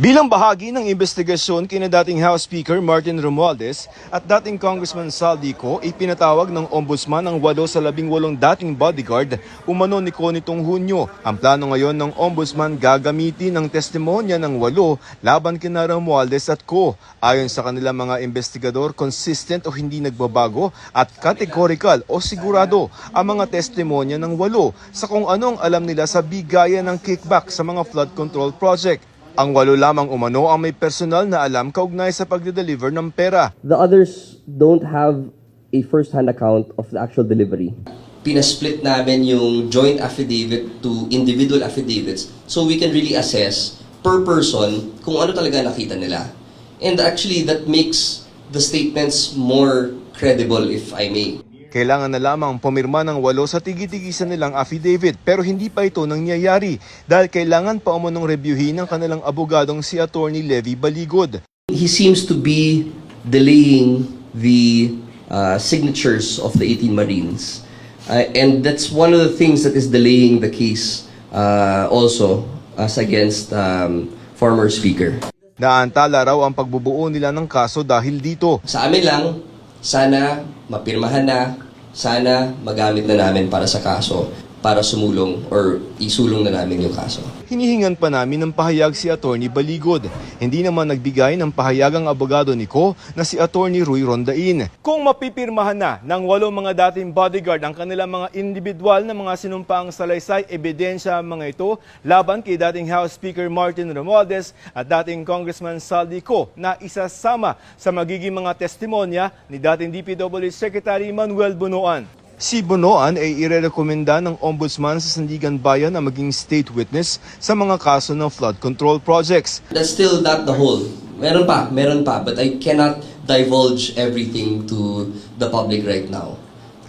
Bilang bahagi ng investigasyon kina dating House Speaker Martin Romualdez at dating Congressman Sal Dico, ipinatawag ng Ombudsman ang 8 sa 18 dating bodyguard umano niko nitong Hunyo. Ang plano ngayon ng Ombudsman gagamitin ang testimonya ng 8 laban kina Romualdez at Co. Ayon sa kanilang mga investigador, consistent o hindi nagbabago at categorical o sigurado ang mga testimonya ng 8 sa kung anong alam nila sa bigayan ng kickback sa mga flood control project. Ang 8 lamang umano ang may personal na alam kaugnay sa pagde-deliver ng pera. The others don't have a first-hand account of the actual delivery. Pinasplit namin yung joint affidavit to individual affidavits so we can really assess per person kung ano talaga nakita nila. And actually, that makes the statements more credible, if I may. Kailangan na lamang pumirma ng 8 sa tigi-tigisan nilang affidavit pero hindi pa ito nangyayari dahil kailangan pa umunong reviewin ng kanilang abogadong si Attorney Levy Baligod. He seems to be delaying the signatures of the 18 Marines. And that's one of the things that is delaying the case also as against former Speaker. Naantala raw ang pagbubuo nila ng kaso dahil dito. Sa amin lang, sana mapirmahan na, sana magamit na namin para sa kaso, para sumulong or isulong na namin yung kaso. Hinihingan pa namin ng pahayag si Attorney Baligod. Hindi naman nagbigay ng pahayag ang abogado ni Co na si Attorney Ruy Rondain. Kung mapipirmahan na ng 8 mga dating bodyguard ang kanilang mga individual na mga sinumpaang salaysay, ebidensya mga ito laban kay dating House Speaker Martin Romualdez at dating Congressman Sal Dico na isasama sa magiging mga testimonya ni dating DPWH Secretary Manuel Bunuan. Si Bunuan ay irerekomenda ng Ombudsman sa Sandigan Bayan na maging state witness sa mga kaso ng flood control projects. That's still not the whole. Meron pa, but I cannot divulge everything to the public right now.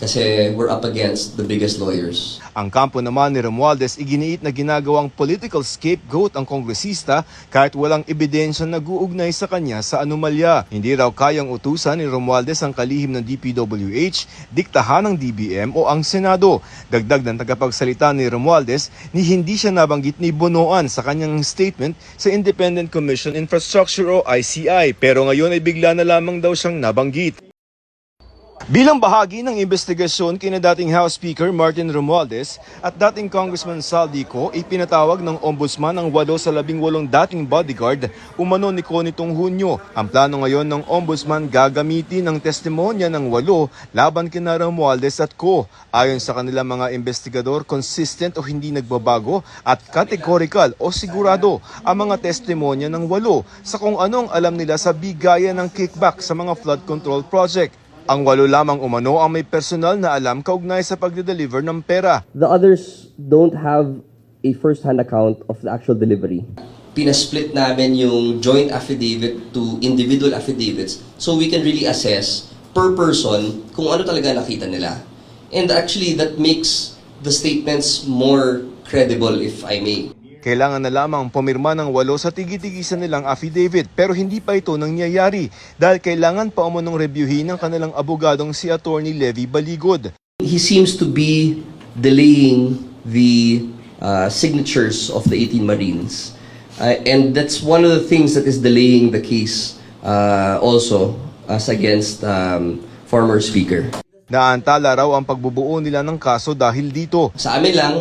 Kasi we're up against the biggest lawyers. Ang kampo naman ni Romualdez iginiit na ginagawang political scapegoat ang kongresista kahit walang ebidensya na nag-uugnay sa kanya sa anomalya. Hindi raw kayang utusan ni Romualdez ang kalihim ng DPWH, diktahan ng DBM o ang Senado. Dagdag ng tagapagsalita ni Romualdez ni hindi siya nabanggit ni Bunuan sa kanyang statement sa Independent Commission Infrastructure o ICI pero ngayon ay bigla na lamang daw siyang nabanggit. Bilang bahagi ng investigasyon kina dating House Speaker Martin Romualdez at dating Congressman Sal Dico, ipinatawag ng Ombudsman ang 8 sa 18 dating bodyguard umano niko nitong Hunyo. Ang plano ngayon ng Ombudsman gagamitin ang testimonya ng 8 laban kina Romualdez at Co. Ayon sa kanilang mga investigador, consistent o hindi nagbabago at categorical o sigurado ang mga testimonya ng 8 sa kung anong alam nila sa bigayan ng kickback sa mga flood control project. Ang 8 lamang umano ang may personal na alam kaugnay sa pagde-deliver ng pera. The others don't have a first-hand account of the actual delivery. Pinasplit namin yung joint affidavit to individual affidavits so we can really assess per person kung ano talaga nakita nila. And actually, that makes the statements more credible, if I may. Kailangan na lamang pumirma ng 8 sa tigi-tigisan nilang affidavit pero hindi pa ito nangyayari dahil kailangan pa umunong reviewin ng kanilang abogadong si Attorney Levy Baligod. He seems to be delaying the signatures of the 18 Marines. And that's one of the things that is delaying the case also as against former Speaker. Naantala raw ang pagbubuo nila ng kaso dahil dito. Sa amin lang,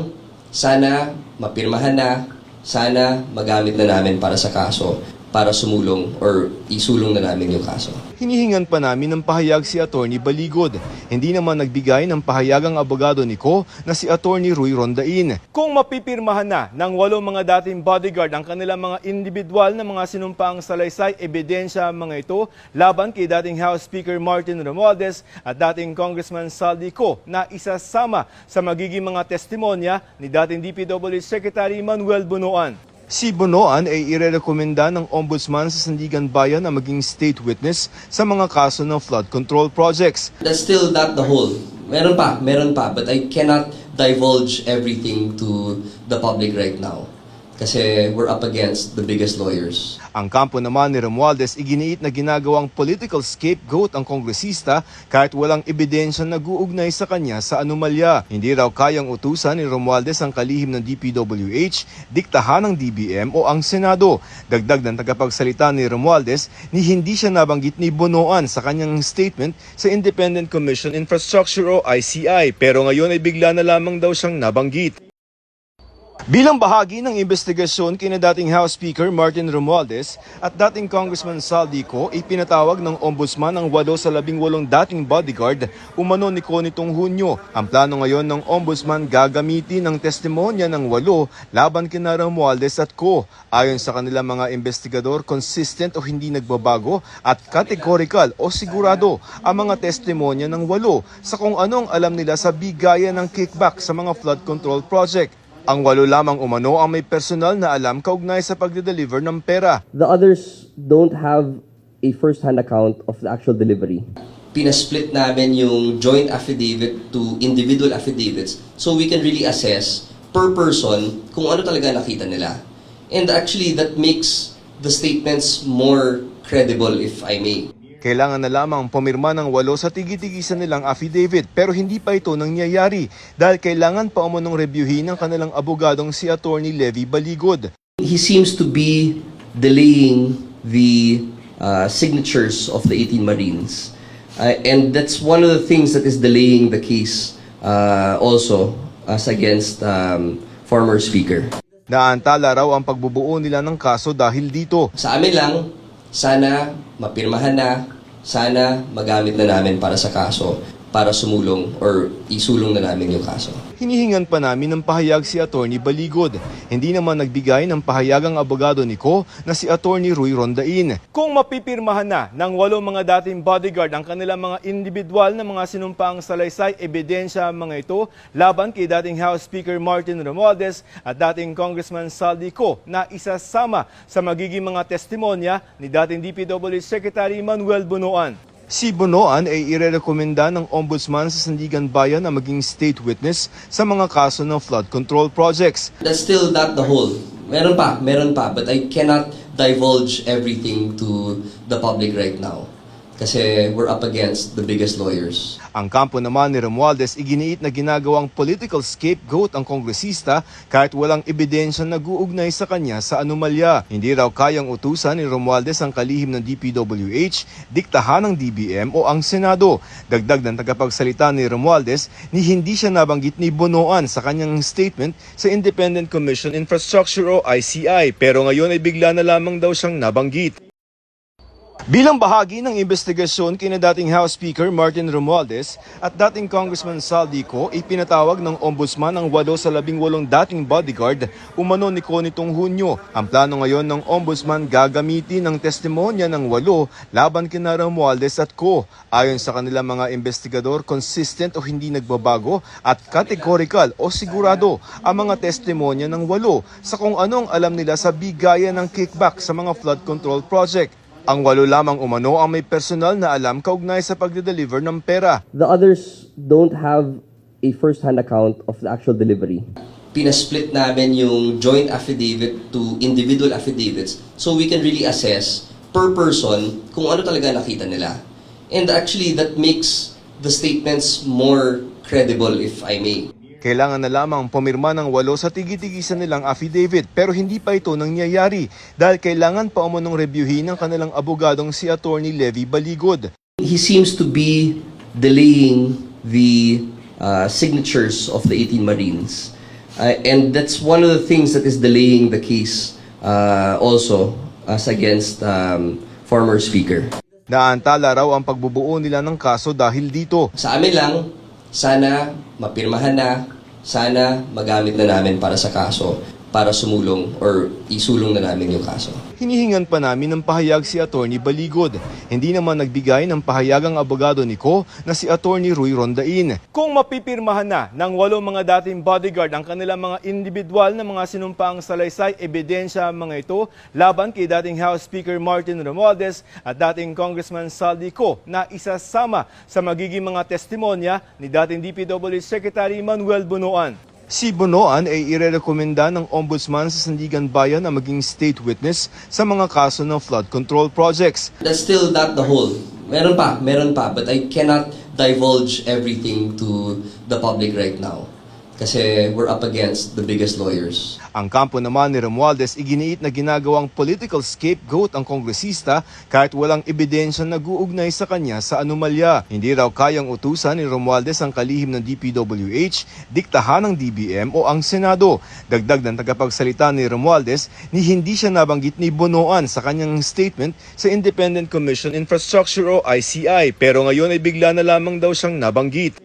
sana mapirmahan na, sana magamit na namin para sa kaso, para sumulong or isulong na namin yung kaso. Hinihingan pa namin ng pahayag si Attorney Baligod. Hindi naman nagbigay ng pahayag ang abogado ni Co na si Attorney Ruy Rondain. Kung mapipirmahan na ng 8 mga dating bodyguard ang kanilang mga individual na mga sinumpaang salaysay, ebidensya mga ito laban kay dating House Speaker Martin Romualdez at dating Congressman Sal Dico na isasama sa magiging mga testimonya ni dating DPWH Secretary Manuel Bunuan. Si Bunuan ay irerekomenda ng Ombudsman sa Sandigan Bayan na maging state witness sa mga kaso ng flood control projects. That's still not the whole. Meron pa, but I cannot divulge everything to the public right now. Kasi we're up against the biggest lawyers. Ang kampo naman ni Romualdez iginiit na ginagawang political scapegoat ang kongresista kahit walang ebidensya na nag-uugnay sa kanya sa anomalya. Hindi raw kayang utusan ni Romualdez ang kalihim ng DPWH, diktahan ng DBM o ang Senado. Dagdag ng tagapagsalita ni Romualdez ni hindi siya nabanggit ni Bonoan sa kanyang statement sa Independent Commission Infrastructure o ICI pero ngayon ay bigla na lamang daw siyang nabanggit. Bilang bahagi ng investigasyon kina dating House Speaker Martin Romualdez at dating Congressman Saldi Co, ipinatawag ng Ombudsman ang 8 sa 18 dating bodyguard umano ni Co nitong Hunyo. Ang plano ngayon ng Ombudsman gagamitin ang testimonya ng 8 laban kina Romualdez at Co. Ayon sa kanilang mga investigador, consistent o hindi nagbabago at categorical o sigurado ang mga testimonya ng 8 sa kung anong alam nila sa bigayan ng kickback sa mga flood control project. Ang 8 lamang umano ang may personal na alam kaugnay sa pagde-deliver ng pera. The others don't have a first-hand account of the actual delivery. Pinasplit namin yung joint affidavit to individual affidavits so we can really assess per person kung ano talaga nakita nila. And actually, that makes the statements more credible, if I may. Kailangan na lamang pumirma ng 8 sa tigi-tigisan nilang affidavit pero hindi pa ito nangyayari dahil kailangan pa umunong reviewin ng kanilang abogadong si Attorney Levy Baligod. He seems to be delaying the signatures of the 18 Marines. And that's one of the things that is delaying the case also as against former Speaker. Naantala raw ang pagbubuo nila ng kaso dahil dito. Sa amin lang, sana mapirmahan na, sana magamit na namin para sa kaso, para sumulong or isulong na namin yung kaso. Hinihingan pa namin ng pahayag si Attorney Baligod. Hindi naman nagbigay ng pahayag ang abogado ni Co na si Attorney Roy Rondain. Kung mapipirmahan na ng 8 mga dating bodyguard ang kanilang mga individual na mga sinumpaang salaysay, ebidensya mga ito laban kay dating House Speaker Martin Romualdez at dating Congressman Saldi Co na isasama sa magiging mga testimonya ni dating DPWH Secretary Manuel Bonoan. Si Bonoan ay irerekomenda ng Ombudsman sa Sandigan Bayan na maging state witness sa mga kaso ng flood control projects. That's still not the whole. Meron pa, but I cannot divulge everything to the public right now. Kasi we're up against the biggest lawyers. Ang kampo naman ni Romualdez iginiit na ginagawang political scapegoat ang kongresista kahit walang ebidensya na nag-uugnay sa kanya sa anomalya. Hindi raw kayang utusan ni Romualdez ang kalihim ng DPWH, diktahan ng DBM o ang Senado. Dagdag ng tagapagsalita ni Romualdez ni hindi siya nabanggit ni Bonoan sa kanyang statement sa Independent Commission Infrastructure o ICI pero ngayon ay bigla na lamang daw siyang nabanggit. Bilang bahagi ng investigasyon kina dating House Speaker Martin Romualdez at dating Congressman Saldi Co, ipinatawag ng Ombudsman ang 8 sa 18 dating bodyguard umano ni Co nitong Hunyo. Ang plano ngayon ng Ombudsman gagamitin ang testimonya ng 8 laban kina Romualdez at Co. Ayon sa kanilang mga investigador, consistent o hindi nagbabago at categorical o sigurado ang mga testimonya ng 8 sa kung anong alam nila sa bigayan ng kickback sa mga flood control project. Ang 8 lamang umano ang may personal na alam kaugnay sa pagde-deliver ng pera. The others don't have a first-hand account of the actual delivery. Pinasplit namin yung joint affidavit to individual affidavits so we can really assess per person kung ano talaga nakita nila. And actually, that makes the statements more credible, if I may. Kailangan na lamang pumirma ng 8 sa tigi-tigisan nilang affidavit pero hindi pa ito nangyayari dahil kailangan pa umunong reviewin ng kanilang abogadong si Attorney Levy Baligod. He seems to be delaying the signatures of the 18 Marines. And that's one of the things that is delaying the case also as against former Speaker. Naantala raw ang pagbubuo nila ng kaso dahil dito. Sa amin lang, sana mapirmahan na, sana magamit na namin para sa kaso, para sumulong or isulong na namin yung kaso. Hinihingan pa namin ng pahayag si Attorney Baligod. Hindi naman nagbigay ng pahayag ang abogado ni Co na si Attorney Roy Rondain. Kung mapipirmahan na ng 8 mga dating bodyguard ang kanilang mga individual na mga sinumpaang salaysay, ebidensya mga ito laban kay dating House Speaker Martin Romualdez at dating Congressman Saldi Co na isasama sa magiging mga testimonya ni dating DPWH Secretary Manuel Bonoan. Si Bonoan ay irerekomenda ng Ombudsman sa Sandigan Bayan na maging state witness sa mga kaso ng flood control projects. That's still not the whole. Meron pa, but I cannot divulge everything to the public right now. Kasi we're up against the biggest lawyers. Ang kampo naman ni Romualdez iginiit na ginagawang political scapegoat ang kongresista kahit walang ebidensya na nag-uugnay sa kanya sa anomalya. Hindi raw kayang utusan ni Romualdez ang kalihim ng DPWH, diktahan ng DBM o ang Senado. Dagdag ng tagapagsalita ni Romualdez ni hindi siya nabanggit ni Bonoan sa kanyang statement sa Independent Commission Infrastructure o ICI pero ngayon ay bigla na lamang daw siyang nabanggit.